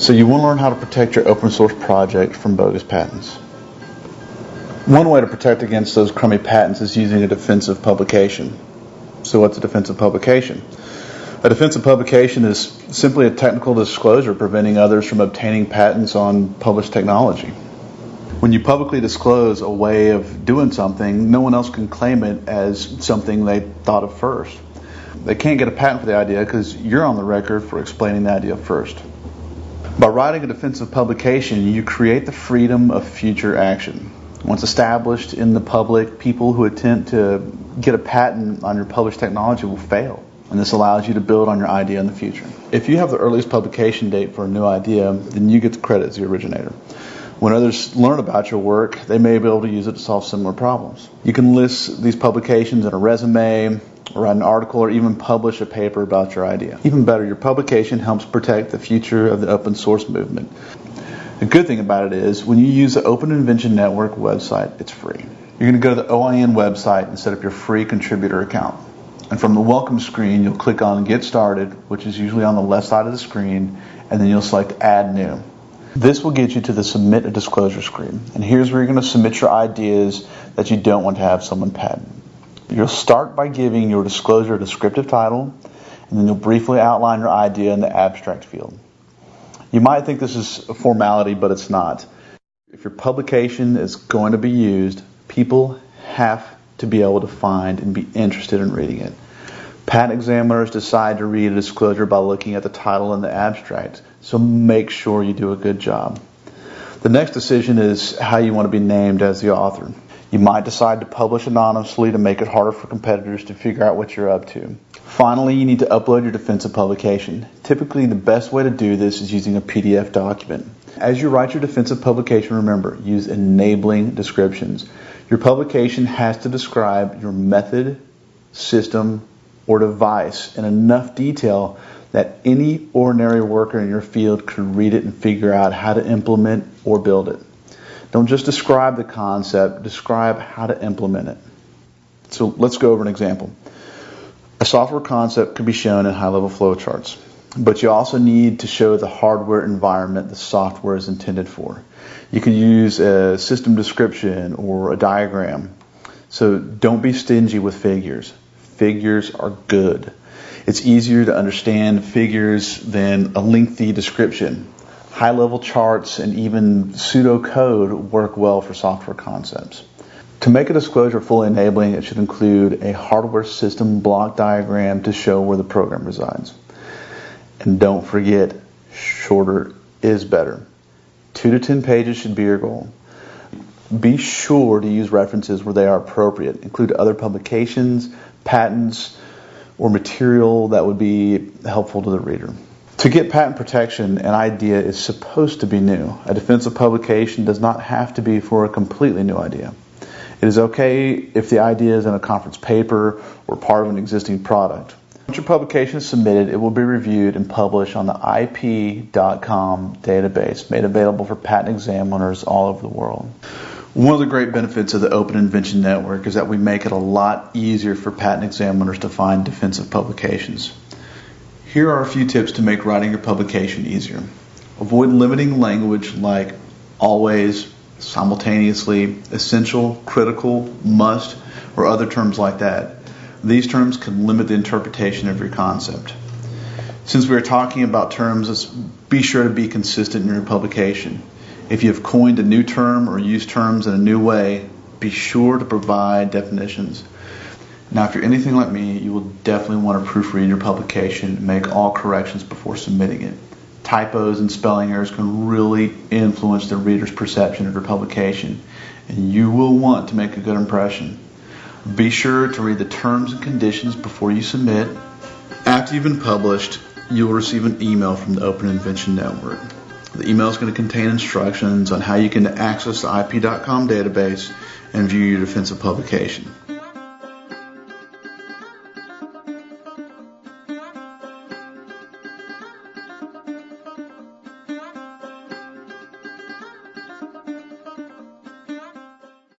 So you want to learn how to protect your open source project from bogus patents. One way to protect against those crummy patents is using a defensive publication. So what's a defensive publication? A defensive publication is simply a technical disclosure preventing others from obtaining patents on published technology. When you publicly disclose a way of doing something, no one else can claim it as something they thought of first. They can't get a patent for the idea because you're on the record for explaining the idea first. By writing a defensive publication, you create the freedom of future action. Once established in the public, people who attempt to get a patent on your published technology will fail. And this allows you to build on your idea in the future. If you have the earliest publication date for a new idea, then you get the credit as the originator. When others learn about your work, they may be able to use it to solve similar problems. You can list these publications in a resume, or write an article, or even publish a paper about your idea. Even better, your publication helps protect the future of the open source movement. The good thing about it is, when you use the Open Invention Network website, it's free. You're going to go to the OIN website and set up your free contributor account. And from the welcome screen, you'll click on Get Started, which is usually on the left side of the screen, and then you'll select Add New. This will get you to the Submit a Disclosure screen. And here's where you're going to submit your ideas that you don't want to have someone patent. You'll start by giving your disclosure a descriptive title, and then you'll briefly outline your idea in the abstract field. You might think this is a formality, but it's not. If your publication is going to be used, people have to be able to find and be interested in reading it. Patent examiners decide to read a disclosure by looking at the title and the abstract, so make sure you do a good job. The next decision is how you want to be named as the author. You might decide to publish anonymously to make it harder for competitors to figure out what you're up to. Finally, you need to upload your defensive publication. Typically, the best way to do this is using a PDF document. As you write your defensive publication, remember, use enabling descriptions. Your publication has to describe your method, system, or device in enough detail that any ordinary worker in your field could read it and figure out how to implement or build it. Don't just describe the concept, describe how to implement it. So let's go over an example. A software concept can be shown in high-level flowcharts, but you also need to show the hardware environment the software is intended for. You can use a system description or a diagram. So don't be stingy with figures. Figures are good. It's easier to understand figures than a lengthy description. High-level charts and even pseudocode work well for software concepts. To make a disclosure fully enabling, it should include a hardware system block diagram to show where the program resides. And don't forget, shorter is better. 2 to 10 pages should be your goal. Be sure to use references where they are appropriate. Include other publications, patents, or material that would be helpful to the reader. To get patent protection, an idea is supposed to be new. A defensive publication does not have to be for a completely new idea. It is okay if the idea is in a conference paper or part of an existing product. Once your publication is submitted, it will be reviewed and published on the IP.com database, made available for patent examiners all over the world. One of the great benefits of the Open Invention Network is that we make it a lot easier for patent examiners to find defensive publications. Here are a few tips to make writing your publication easier. Avoid limiting language like always, simultaneously, essential, critical, must, or other terms like that. These terms can limit the interpretation of your concept. Since we are talking about terms, be sure to be consistent in your publication. If you have coined a new term or used terms in a new way, be sure to provide definitions. Now, if you're anything like me, you will definitely want to proofread your publication and make all corrections before submitting it. Typos and spelling errors can really influence the reader's perception of your publication, and you will want to make a good impression. Be sure to read the terms and conditions before you submit. After you've been published, you will receive an email from the Open Invention Network. The email is going to contain instructions on how you can access the IP.com database and view your defensive publication.